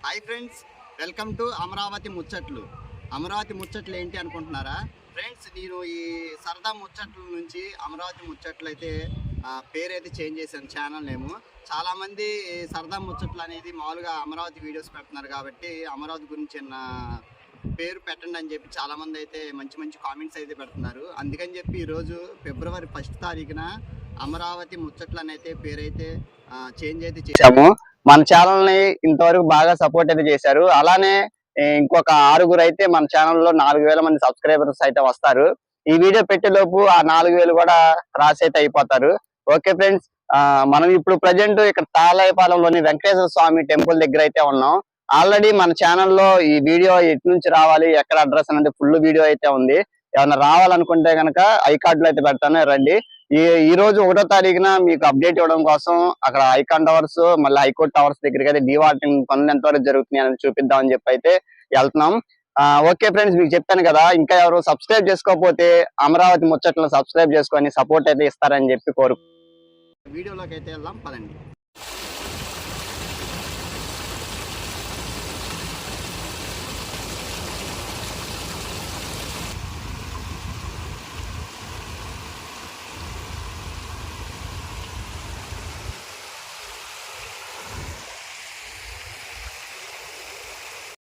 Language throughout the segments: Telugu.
Hi friends, welcome to Amaravati ముచ్చట్లు. అమరావతి ముచ్చట్లు ఏంటి అనుకుంటున్నారా ఫ్రెండ్స్? నేను ఈ సరదా ముచ్చట్ల నుంచి అమరావతి ముచ్చట్లు అయితే పేరైతే చేంజ్ చేశాను ఛానల్ నేము. చాలామంది సరదా ముచ్చట్లు అనేది మామూలుగా అమరావతి వీడియోస్ పెడుతున్నారు కాబట్టి అమరావతి గురించి పేరు పెట్టండి అని చెప్పి చాలామంది అయితే మంచి మంచి కామెంట్స్ అయితే పెడుతున్నారు. అందుకని చెప్పి ఈరోజు ఫిబ్రవరి 1 తారీఖున అమరావతి ముచ్చట్లు అని అయితే పేరైతే చేంజ్ అయితే చేశాము. మన ఛానల్ ని ఇంతవరకు బాగా సపోర్ట్ అయితే చేశారు. అలానే ఇంకొక 6 అయితే మన ఛానల్లో 4000 మంది సబ్స్క్రైబర్స్ అయితే వస్తారు. ఈ వీడియో పెట్టేలోపు ఆ 4000 కూడా రాసి అయితే అయిపోతారు. ఓకే ఫ్రెండ్స్, మనం ఇప్పుడు ప్రజెంట్ ఇక్కడ తాళాయపాలెంలోని వెంకటేశ్వర స్వామి టెంపుల్ దగ్గర అయితే ఉన్నాం. ఆల్రెడీ మన ఛానల్లో ఈ వీడియో ఎటు నుంచి రావాలి, ఎక్కడ అడ్రస్ అనేది ఫుల్ వీడియో అయితే ఉంది. ఏమైనా రావాలనుకుంటే కనుక ఐకార్డులో అయితే పెడతాను, రండి. ఈ రోజు 1వ తారీఖున మీకు అప్డేట్ ఇవ్వడం కోసం అక్కడ ఐకాన్ టవర్స్ మళ్ళీ హైకోర్టు టవర్స్ దగ్గరికి అయితే డీవాటరింగ్ పనులు ఎంతవరకు జరుగుతున్నాయి అనేది చూపిద్దాం అని చెప్పి అయితే వెళ్తున్నాం. ఓకే ఫ్రెండ్స్, మీకు చెప్పాను కదా, ఇంకా ఎవరు సబ్స్క్రైబ్ చేసుకోకపోతే అమరావతి ముచ్చట్లను సబ్స్క్రైబ్ చేసుకొని సపోర్ట్ అయితే ఇస్తారని చెప్పి వీడియోలోకి అయితే వెళ్దాం, పదండి.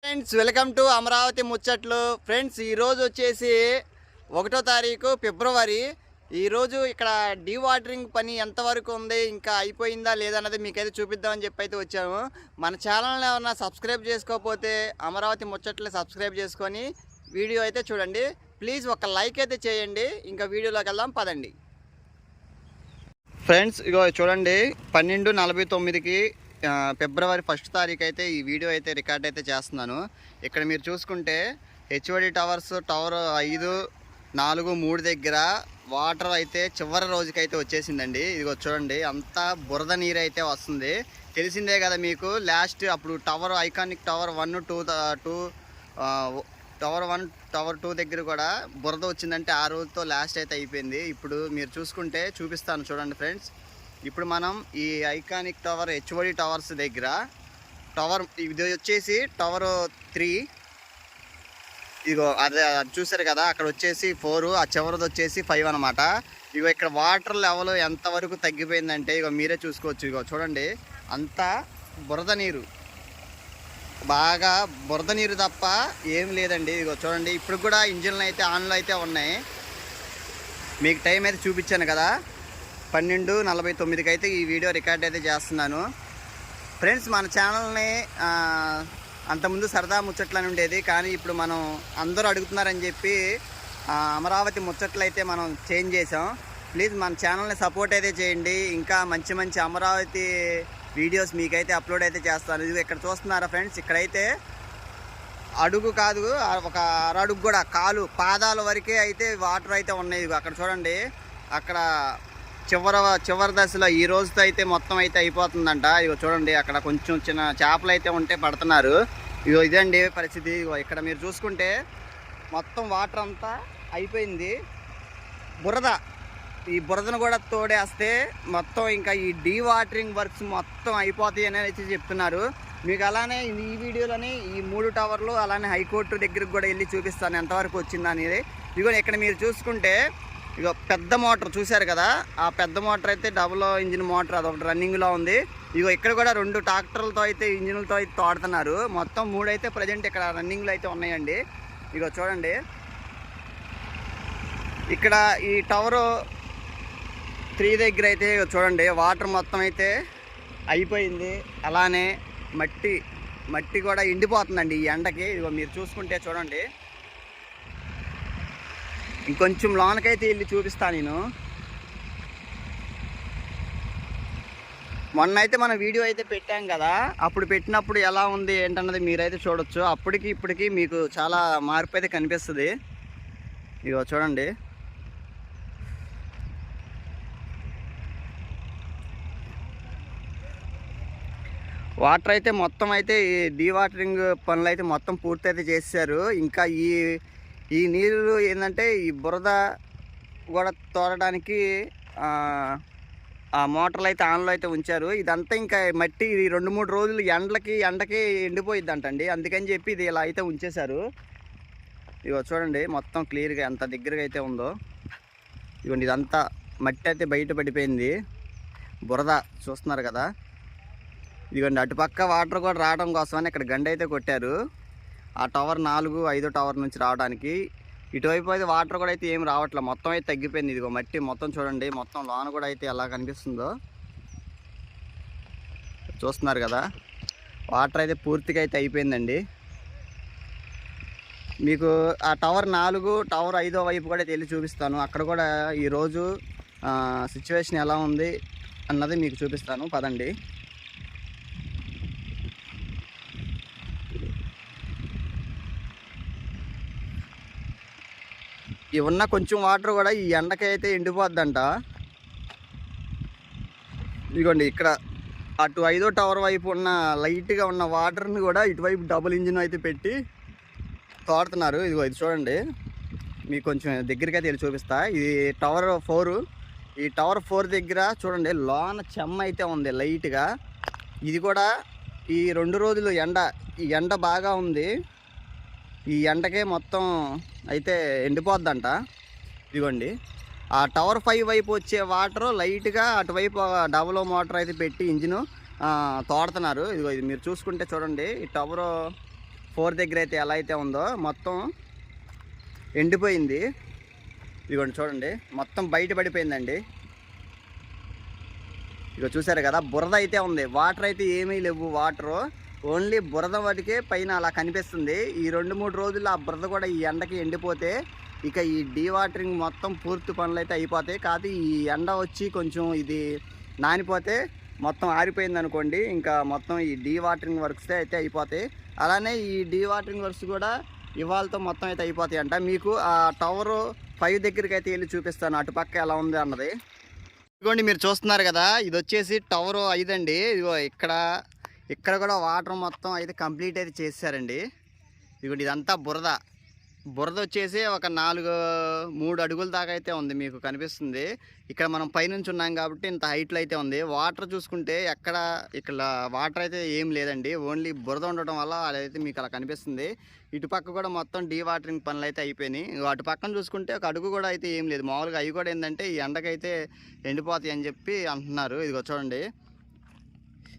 ఫ్రెండ్స్, వెల్కమ్ టు అమరావతి ముచ్చట్లు. ఫ్రెండ్స్, ఈరోజు వచ్చేసి 1వ తారీఖు ఫిబ్రవరి. ఈరోజు ఇక్కడ డీవాటరింగ్ పని ఎంతవరకు ఉంది, ఇంకా అయిపోయిందా లేదన్నది మీకైతే చూపిద్దామని చెప్పి అయితే వచ్చాము. మన ఛానల్ని ఏమన్నా సబ్స్క్రైబ్ చేసుకోకపోతే అమరావతి ముచ్చట్లు సబ్స్క్రైబ్ చేసుకొని వీడియో అయితే చూడండి. ప్లీజ్ ఒక లైక్ అయితే చేయండి. ఇంకా వీడియోలోకి వెళ్దాం, పదండి. ఫ్రెండ్స్, ఇగో చూడండి, 12:49కి ఫిబ్రవరి 1 తారీఖు అయితే ఈ వీడియో అయితే రికార్డ్ అయితే చేస్తున్నాను. ఇక్కడ మీరు చూసుకుంటే హెచ్ఓడి టవర్స్ టవర్ 5, 4, 3 దగ్గర వాటర్ అయితే చివరి రోజుకైతే వచ్చేసిందండి. ఇదిగో చూడండి, అంతా బురద నీరు అయితే వస్తుంది. తెలిసిందే కదా మీకు, లాస్ట్ అప్పుడు tower iconic tower 1, 2 tower 1, tower 2 దగ్గర కూడా బురద వచ్చిందంటే ఆ రోజుతో లాస్ట్ అయితే అయిపోయింది. ఇప్పుడు మీరు చూసుకుంటే చూపిస్తాను చూడండి ఫ్రెండ్స్. ఇప్పుడు మనం ఈ ఐకానిక్ టవర్ హెచ్ఓడి టవర్స్ దగ్గర టవర్ ఇది వచ్చేసి టవర్ 3, ఇగో అదే చూసారు కదా, అక్కడ వచ్చేసి 4, ఆ చివరిది వచ్చేసి 5 అనమాట. ఇగో ఇక్కడ వాటర్ లెవెల్ ఎంతవరకు తగ్గిపోయిందంటే ఇగో మీరే చూసుకోవచ్చు. ఇగో చూడండి, అంతా బురద నీరు, బాగా బురద నీరు తప్ప ఏం లేదండి. ఇగో చూడండి, ఇప్పుడు కూడా ఇంజిన్లు అయితే ఆన్లో అయితే ఉన్నాయి. మీకు టైం అయితే చూపించాను కదా, 12:49కి అయితే ఈ వీడియో రికార్డ్ అయితే చేస్తున్నాను. ఫ్రెండ్స్, మన ఛానల్ని అంతకుముందు సరదా ముచ్చట్లని ఉండేది, కానీ ఇప్పుడు మనం అందరూ అడుగుతున్నారని చెప్పి అమరావతి ముచ్చట్లు అయితే మనం చేంజ్ చేసాం. ప్లీజ్ మన ఛానల్ని సపోర్ట్ అయితే చేయండి. ఇంకా మంచి మంచి అమరావతి వీడియోస్ మీకైతే అప్లోడ్ అయితే చేస్తాను. ఇది ఇక్కడ చూస్తున్నారా ఫ్రెండ్స్, ఇక్కడైతే అడుగు కాదు, ఒక అడుగు కూడా కాలు పాదాల వరకే అయితే వాటర్ అయితే ఉన్నాయి. అక్కడ చూడండి, అక్కడ చివరి దశలో ఈ రోజుతో అయితే మొత్తం అయితే అయిపోతుందంట. ఇగో చూడండి, అక్కడ కొంచెం చిన్న చేపలు అయితే ఉంటే పడుతున్నారు. ఇగో ఇదండి పరిస్థితి. ఇగో ఇక్కడ మీరు చూసుకుంటే మొత్తం వాటర్ అంతా అయిపోయింది. ఈ బురదను కూడా తోడేస్తే మొత్తం ఇంకా ఈ డీవాటరింగ్ వర్క్స్ మొత్తం అయిపోతాయి అనేది చెప్తున్నారు. మీకు అలానే ఈ వీడియోలోని ఈ 3 టవర్లు అలానే హైకోర్టు దగ్గరికి కూడా వెళ్ళి చూపిస్తాను ఎంతవరకు వచ్చింది అనేది. ఇగో ఇక్కడ మీరు చూసుకుంటే ఇగో పెద్ద మోటార్ చూశారు కదా, ఆ పెద్ద మోటార్ అయితే డబుల్ ఇంజిన్ మోటార్, అదొకటి రన్నింగ్లో ఉంది. ఇగో ఇక్కడ కూడా 2 ట్రాక్టర్లతో అయితే ఇంజిన్లతో అయితే తోడుతున్నారు. మొత్తం 3 అయితే ప్రజెంట్ ఇక్కడ రన్నింగ్లో అయితే ఉన్నాయండి. ఇగో చూడండి, ఇక్కడ ఈ టవర్ 3 దగ్గర అయితే చూడండి వాటర్ మొత్తం అయితే అయిపోయింది. అలానే మట్టి కూడా ఎండిపోతుందండి ఈ ఎండకి. ఇగో మీరు చూసుకుంటే చూడండి, ఇంకొంచెం లోనకైతే వెళ్ళి చూపిస్తాను నేను. మొన్న అయితే మనం వీడియో అయితే పెట్టాం కదా, అప్పుడు పెట్టినప్పుడు ఎలా ఉంది ఏంటన్నది మీరైతే చూడొచ్చు. అప్పటికి ఇప్పటికి మీకు చాలా మార్పు అయితే కనిపిస్తుంది. ఇగో చూడండి, వాటర్ అయితే మొత్తం అయితే ఈ డీవాటరింగ్ పనులు అయితే మొత్తం పూర్తి అయితే చేశారు. ఇంకా ఈ నీరు ఏంటంటే ఈ బురద కూడా తోడడానికి ఆ మోటార్లు అయితే ఆన్లో అయితే ఉంచారు. ఇదంతా ఇంకా మట్టి 2-3 రోజులు ఎండకి ఎండిపోయిద్ది అంటండి. అందుకని చెప్పి ఇది ఇలా అయితే ఉంచేశారు. ఇగో చూడండి మొత్తం క్లియర్గా ఎంత దగ్గరగా అయితే ఉందో. ఇదిగోండి ఇదంతా మట్టి అయితే బయట పడిపోయింది, బురద చూస్తున్నారు కదా. ఇదిగోండి అటుపక్క వాటర్ కూడా రావడం కోసమని ఇక్కడ గండి అయితే కొట్టారు. ఆ టవర్ 4-5 టవర్ నుంచి రావడానికి. ఇటువైపు అయితే వాటర్ కూడా అయితే ఏం రావట్లేదు, మొత్తం అయితే తగ్గిపోయింది. ఇదిగో మట్టి మొత్తం చూడండి, మొత్తం లోన కూడా అయితే ఎలా కనిపిస్తుందో చూస్తున్నారు కదా. వాటర్ అయితే పూర్తిగా అయితే అయిపోయిందండి. మీకు ఆ టవర్ 4, టవర్ 5వ వైపు కూడా వెళ్ళి చూపిస్తాను. అక్కడ కూడా ఈరోజు సిచ్యువేషన్ ఎలా ఉంది అన్నది మీకు చూపిస్తాను, పదండి. ఈ ఉన్న కొంచెం వాటర్ కూడా ఈ ఎండకి అయితే ఎండిపోద్దంట. ఇదిగోండి ఇక్కడ అటు 5వ టవర్ వైపు ఉన్న లైట్గా ఉన్న వాటర్ని కూడా ఇటువైపు డబుల్ ఇంజిన్ అయితే పెట్టి తోడుతున్నారు. ఇదిగో ఇది చూడండి, మీకు కొంచెం దగ్గరికి అయితే వెళ్ళి చూపిస్తా. ఇది టవర్ 4. ఈ టవర్ 4 దగ్గర చూడండి లోన చెమ్మ అయితే ఉంది లైట్గా. ఇది కూడా ఈ 2 రోజులు ఈ ఎండ బాగా ఉంది. ఈ ఎండకే మొత్తం అయితే ఎండిపోద్దంట. ఇదిగోండి ఆ టవర్ 5 వైపు వచ్చే వాటర్ లైట్గా అటువైపు డబుల్ మోటార్ అయితే పెట్టి ఇంజిన్ తోడుతున్నారు. ఇదిగో ఇది మీరు చూసుకుంటే చూడండి, ఈ టవర్ 4 దగ్గర అయితే ఎలా అయితే ఉందో మొత్తం ఎండిపోయింది. ఇదిగోండి చూడండి మొత్తం బయట పడిపోయిందండి. ఇక చూసారు కదా, బురద అయితే ఉంది, వాటర్ అయితే ఏమీ లేవు. వాటరు ఓన్లీ బురద వాటికే పైన అలా కనిపిస్తుంది. ఈ 2-3 రోజులు ఆ బురద కూడా ఈ ఎండకి ఎండిపోతే ఇక ఈ డీవాటరింగ్ మొత్తం పూర్తి పనులు అయితే అయిపోతాయి. కాదు ఈ ఎండ వచ్చి కొంచెం ఇది నానిపోతే మొత్తం ఆరిపోయింది అనుకోండి, ఇంకా మొత్తం ఈ డీవాటరింగ్ వర్క్స్ అయితే అయిపోతాయి. అలానే ఈ డీవాటరింగ్ వర్క్స్ కూడా ఇవాళతో మొత్తం అయితే అయిపోతాయి అంట. మీకు ఆ టవర్ 5 దగ్గరికి అయితే వెళ్ళి చూపిస్తాను, అటుపక్క ఎలా ఉంది అన్నది. ఇదిగోండి మీరు చూస్తున్నారు కదా, ఇది వచ్చేసి టవర్ 5 అండి. ఇదిగో ఇక్కడ కూడా వాటర్ మొత్తం అయితే కంప్లీట్ అయితే చేశారండి. ఇదిగోండి ఇదంతా బురద వచ్చేసి ఒక 3 అడుగుల దాకా అయితే ఉంది, మీకు కనిపిస్తుంది. ఇక్కడ మనం పైనుంచి ఉన్నాం కాబట్టి ఇంత హైట్లో అయితే ఉంది. వాటర్ చూసుకుంటే ఇక్కడ వాటర్ అయితే ఏం లేదండి, ఓన్లీ బురద ఉండటం వల్ల అదైతే మీకు అలా కనిపిస్తుంది. ఇటుపక్క కూడా మొత్తం డీవాటరింగ్ పనులు అయితే అయిపోయినాయి. అటు పక్కన చూసుకుంటే ఒక అడుగు కూడా అయితే ఏం లేదు. మామూలుగా అవి కూడా ఏంటంటే ఈ ఎండకైతే ఎండిపోతాయి అని చెప్పి అంటున్నారు. ఇదిగో చూడండి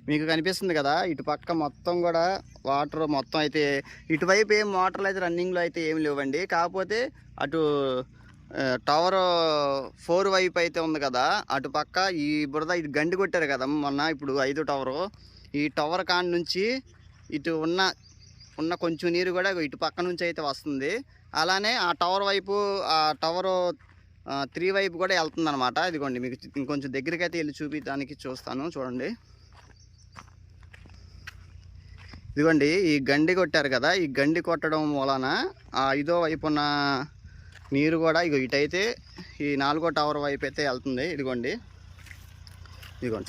మీకు కనిపిస్తుంది కదా, ఇటు పక్క మొత్తం కూడా వాటర్ మొత్తం అయితే, ఇటువైపు ఏం మోటార్లు అయితే రన్నింగ్లో అయితే ఏమి లేవండి. కాకపోతే అటు టవర్ 4 వైపు అయితే ఉంది కదా, అటు పక్క ఈ బురద ఇటు గండి కొట్టారు కదా మొన్న, ఇప్పుడు 5 టవరు. ఈ టవర్ కాడ నుంచి ఇటు ఉన్న కొంచెం నీరు కూడా ఇటు పక్క నుంచి అయితే వస్తుంది. అలానే ఆ టవర్ వైపు, ఆ టవర్ 3 వైపు కూడా వెళ్తుంది అనమాట. ఇదిగోండి మీకు ఇంకొంచెం దగ్గరికి అయితే వెళ్ళి చూపించడానికి చూస్తాను, చూడండి. ఇదిగోండి ఈ గండి కొట్టారు కదా, ఈ గండి కొట్టడం వలన ఆ 5వ వైపు ఉన్న నీరు కూడా ఇటైతే ఈ 4వ టవర్ వైపు అయితే వెళ్తుంది. ఇదిగోండి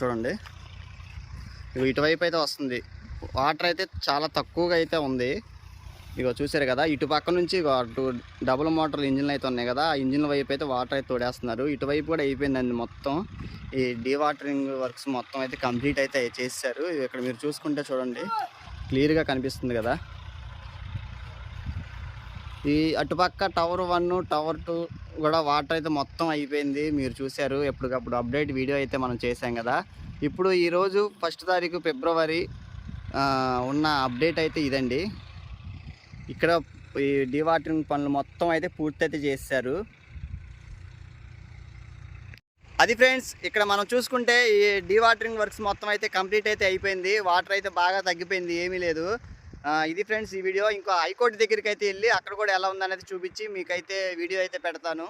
చూడండి, ఇటువైపు అయితే వస్తుంది. వాటర్ అయితే చాలా తక్కువగా అయితే ఉంది. చూసారు కదా, ఇటు పక్క నుంచి అటు డబుల్ మోటార్ ఇంజిన్లు అయితే ఉన్నాయి కదా, ఆ ఇంజిన్ల వైపు అయితే వాటర్ అయితే తోడేస్తున్నారు. ఇటువైపు కూడా అయిపోయిందండి మొత్తం. ఈ డీవాటరింగ్ వర్క్స్ మొత్తం అయితే కంప్లీట్ అయితే చేశారు. ఇక్కడ మీరు చూసుకుంటే చూడండి క్లియర్గా కనిపిస్తుంది కదా. ఈ అటుపక్క టవర్ 1, టవర్ 2 కూడా వాటర్ అయితే మొత్తం అయిపోయింది, మీరు చూశారు. ఎప్పటికప్పుడు అప్డేట్ వీడియో అయితే మనం చేసాం కదా. ఇప్పుడు ఈరోజు 1వ తారీఖు ఫిబ్రవరి ఉన్న అప్డేట్ అయితే ఇదండి. ఇక్కడ ఈ డీవాటరింగ్ పనులు మొత్తం అయితే పూర్తి అయితే చేశారు. అది ఫ్రెండ్స్, ఇక్కడ మనం చూసుకుంటే ఈ డీవాటరింగ్ వర్క్స్ మొత్తం అయితే కంప్లీట్ అయితే అయిపోయింది. వాటర్ అయితే బాగా తగ్గిపోయింది, ఏమీ లేదు. ఇది ఫ్రెండ్స్ ఈ వీడియో. ఇంకో హైకోర్టు దగ్గరికి అయితే వెళ్ళి అక్కడ కూడా ఎలా ఉందనేది చూపించి మీకైతే వీడియో అయితే పెడతాను.